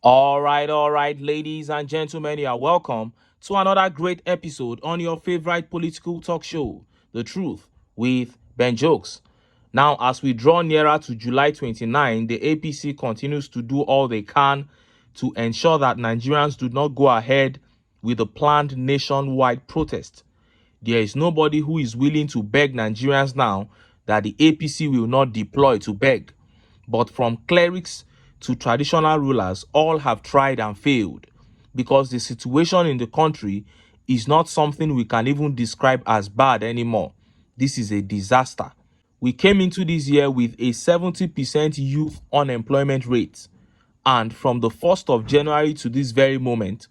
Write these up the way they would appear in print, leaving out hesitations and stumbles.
All right, ladies and gentlemen, you are welcome to another great episode on your favorite political talk show, The Truth with Ben Jokes. Now, as we draw nearer to July 29, the APC continues to do all they can to ensure that Nigerians do not go ahead with the planned nationwide protest. There is nobody who is willing to beg Nigerians now that the APC will not deploy to beg. But from clerics to traditional rulers, all have tried and failed because the situation in the country is not something we can even describe as bad anymore. This is a disaster. We came into this year with a 70% youth unemployment rate. And from the 1st of January to this very moment,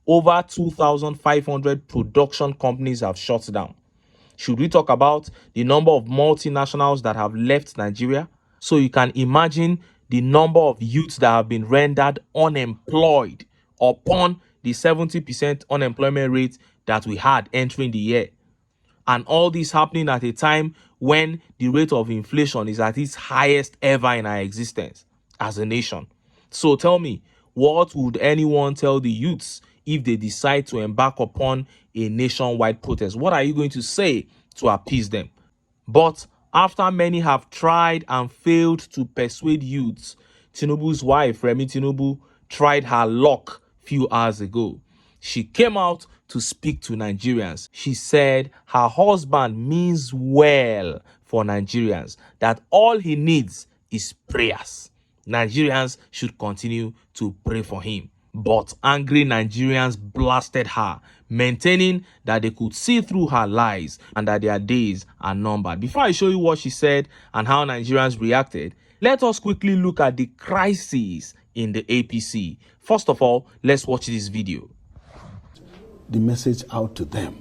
over 2,500 production companies have shut down. Should we talk about the number of multinationals that have left Nigeria? So you can imagine the number of youths that have been rendered unemployed upon the 70% unemployment rate that we had entering the year. And all this happening at a time when the rate of inflation is at its highest ever in our existence as a nation. So tell me, what would anyone tell the youths if they decide to embark upon a nationwide protest? What are you going to say to appease them? But after many have tried and failed to persuade youths, Tinubu's wife, REMI Tinubu, tried her luck few hours ago. She came out to speak to Nigerians. She said her husband means well for Nigerians, that all he needs is prayers. Nigerians should continue to pray for him. But angry Nigerians blasted her, maintaining that they could see through her lies and that their days are numbered. Before I show you what she said and how Nigerians reacted, let us quickly look at the crises in the APC. First of all, let's watch this video. The message out to them.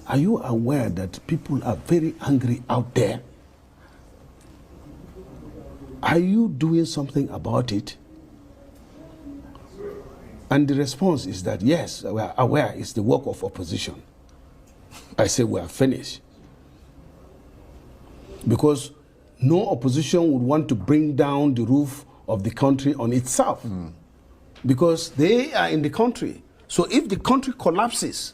Are you aware that people are very angry out there? Are you doing something about it? And the response is that, yes, we are aware it's the work of opposition. I say we are finished. Because no opposition would want to bring down the roof of the country on itself. Because they are in the country. So if the country collapses,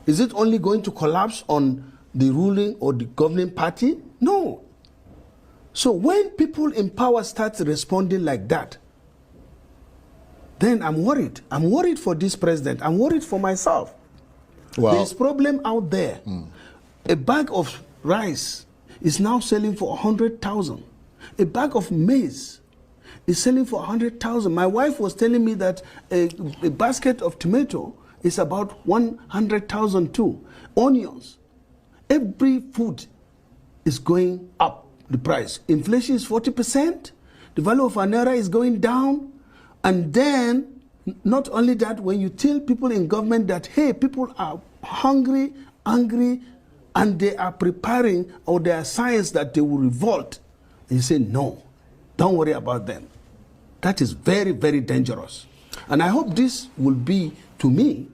is it only going to collapse on the ruling or the governing party? No. So when people in power start responding like that, then I'm worried. I'm worried for this president. I'm worried for myself. Well, there's problem out there. A bag of rice is now selling for 100,000. A bag of maize is selling for 100,000. My wife was telling me that a basket of tomato is about 100,000 too. Onions. Every food is going up, the price. Inflation is 40%. The value of our naira is going down. And then, not only that, when you tell people in government that, hey, people are hungry, angry, and they are preparing, or there are signs that they will revolt, and you say, no, don't worry about them. That is very, very dangerous. And I hope this will be, to me,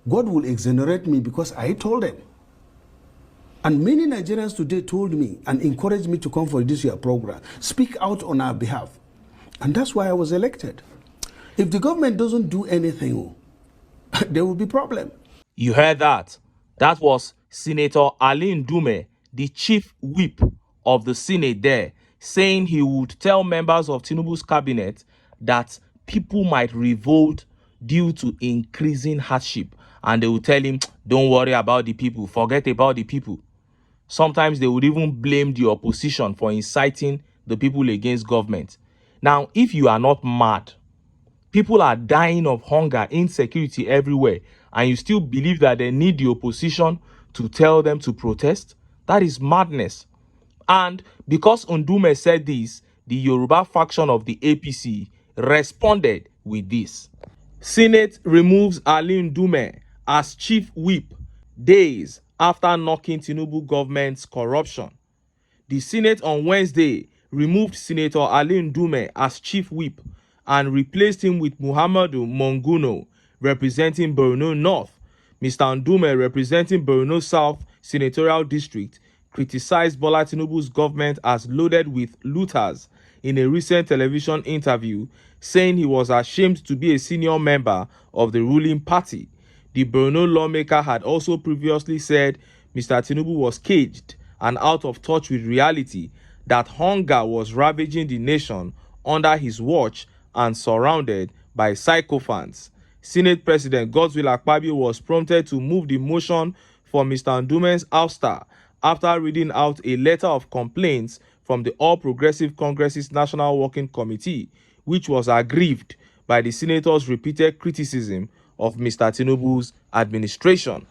God will exonerate me because I told them. And many Nigerians today told me and encouraged me to come for this year program, speak out on our behalf. And that's why I was elected. If the government doesn't do anything, there will be problem. You heard that. That was Senator Ali Ndume, the chief whip of the Senate there, saying he would tell members of Tinubu's cabinet that people might revolt due to increasing hardship. And they would tell him, don't worry about the people, forget about the people. Sometimes they would even blame the opposition for inciting the people against government. Now, if you are not mad, people are dying of hunger, insecurity everywhere, and you still believe that they need the opposition to tell them to protest? That is madness. And because Ndume said this, the Yoruba faction of the APC responded with this. Senate removes Ali Ndume as chief whip days after knocking Tinubu government's corruption. The Senate on Wednesday removed Senator Ali Ndume as chief whip and replaced him with Muhammadu Monguno, representing Borno North. Mr. Ndume, representing Borno South Senatorial District, criticized Bola Tinubu's government as loaded with looters, in a recent television interview, saying he was ashamed to be a senior member of the ruling party. The Borno lawmaker had also previously said Mr. Tinubu was caged and out of touch with reality, that hunger was ravaging the nation under his watch and surrounded by sycophants. Senate President Godswill Akpabio was prompted to move the motion for Mr. Ndume's ouster after reading out a letter of complaints from the All Progressive Congress's National Working Committee, which was aggrieved by the senator's repeated criticism of Mr. Tinubu's administration.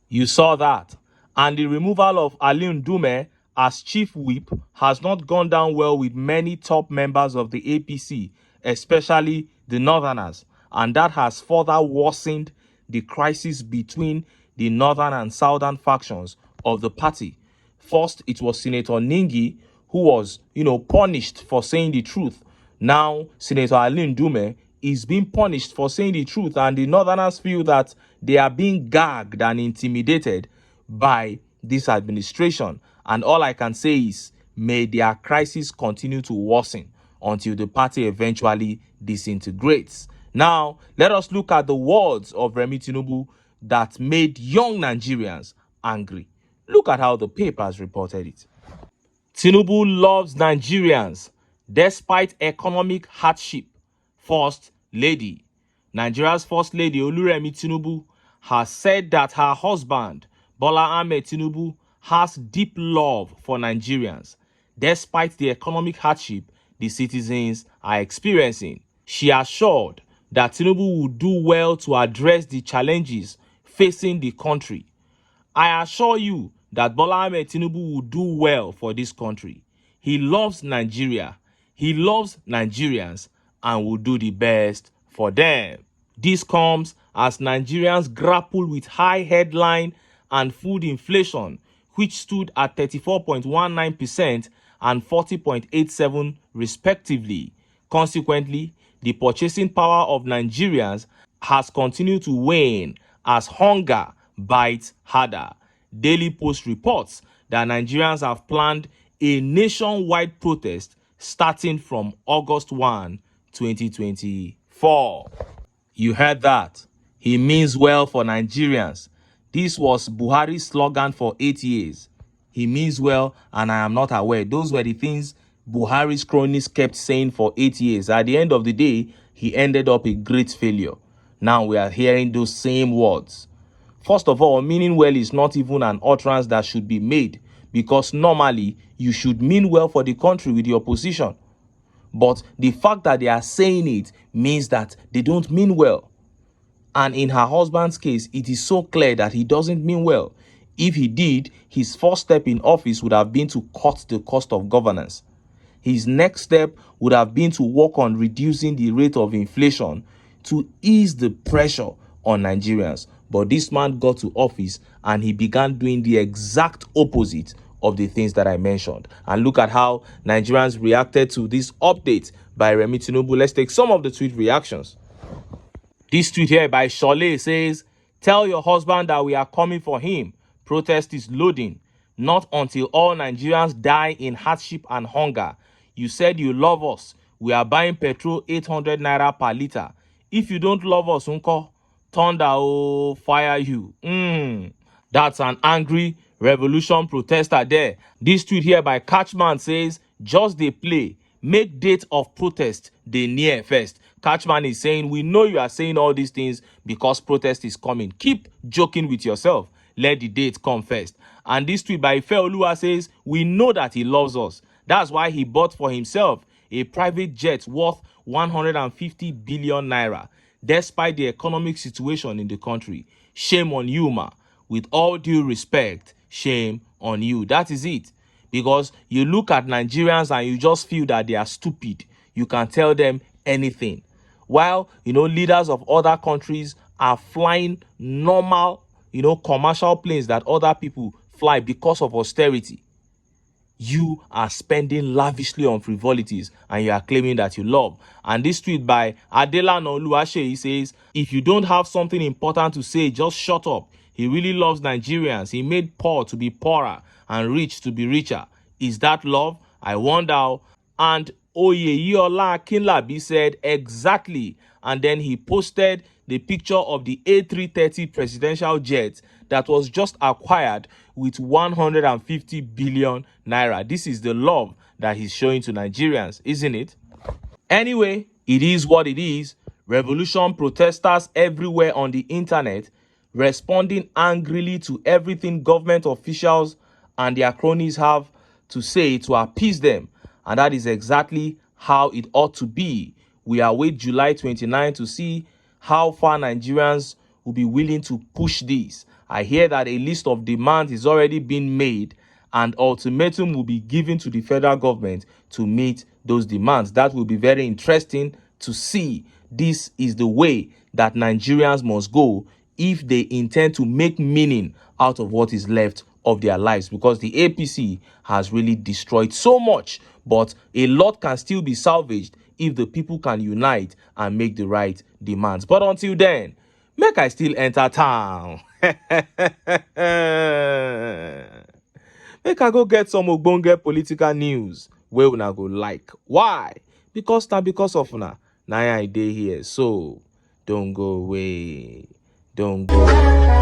You saw that. And the removal of Ali Ndume as chief whip has not gone down well with many top members of the APC, especially the Northerners, and that has further worsened the crisis between the northern and southern factions of the party. First, it was Senator Ningi who was, punished for saying the truth. Now, Senator Ali Ndume is being punished for saying the truth, and the Northerners feel that they are being gagged and intimidated by this administration. And all I can say is, may their crisis continue to worsen until the party eventually disintegrates. Now, let us look at the words of REMI TINUBU that made young Nigerians angry. Look at how the papers reported it. Tinubu loves Nigerians despite economic hardship. First Lady. Nigeria's First Lady Oluremi Tinubu has said that her husband, Bola Ahmed Tinubu, has deep love for Nigerians, despite the economic hardship the citizens are experiencing. She assured that Tinubu will do well to address the challenges facing the country. I assure you that Bola Ahmed Tinubu will do well for this country. He loves Nigeria, he loves Nigerians, and will do the best for them. This comes as Nigerians grapple with high headline and food inflation, which stood at 34.19% and 40.87% respectively. Consequently, the purchasing power of Nigerians has continued to wane as hunger bites harder. Daily Post reports that Nigerians have planned a nationwide protest starting from August 1, 2024. You heard that. He means well for Nigerians. This was Buhari's slogan for 8 years. He means well, and I am not aware. Those were the things Buhari's cronies kept saying for 8 years. At the end of the day, he ended up a great failure. Now we are hearing those same words. First of all, meaning well is not even an utterance that should be made, because normally you should mean well for the country with your position. But the fact that they are saying it means that they don't mean well. And in her husband's case, it is so clear that he doesn't mean well. If he did, his first step in office would have been to cut the cost of governance. His next step would have been to work on reducing the rate of inflation to ease the pressure on Nigerians. But this man got to office and he began doing the exact opposite of the things that I mentioned. And look at how Nigerians reacted to this update by REMI TINUBU. Let's take some of the tweet reactions. This tweet here by Shole says, "Tell your husband that we are coming for him. Protest is loading. Not until all Nigerians die in hardship and hunger. You said you love us. We are buying petrol 800 naira per liter. If you don't love us, unko, thunder will fire you." That's an angry revolution protester there. This tweet here by Catchman says, "Just they play. Make date of protest they near first." Catchman is saying, we know you are saying all these things because protest is coming. Keep joking with yourself. Let the date come first. And this tweet by Ifeoluwa says, we know that he loves us. That's why he bought for himself a private jet worth 150 billion naira, despite the economic situation in the country. Shame on you, ma. With all due respect, shame on you. That is it. Because you look at Nigerians and you just feel that they are stupid. You can tell them anything. While, leaders of other countries are flying normal, commercial planes that other people fly because of austerity. You are spending lavishly on frivolities and you are claiming that you love. And this tweet by Adelana Oluwaseyi says, if you don't have something important to say, just shut up. He really loves Nigerians. He made poor to be poorer and rich to be richer. Is that love? I wonder. And Oyeyola Akinlabi said exactly, and then he posted the picture of the A330 presidential jet that was just acquired with 150 billion naira. This is the love that he's showing to Nigerians, isn't it? Anyway, it is what it is. Revolution protesters everywhere on the internet responding angrily to everything government officials and their cronies have to say to appease them. And that is exactly how it ought to be. We await July 29 to see how far Nigerians will be willing to push this. I hear that a list of demands is already being made and ultimatum will be given to the federal government to meet those demands. That will be very interesting to see. This is the way that Nigerians must go if they intend to make meaning out of what is left of their lives, because the APC has really destroyed so much, but a lot can still be salvaged if the people can unite and make the right demands. But until then, make I still enter town. Make I go get some ogbonge political news wey una go like. Why? Because of una na I dey here. So don't go away. Don't go away.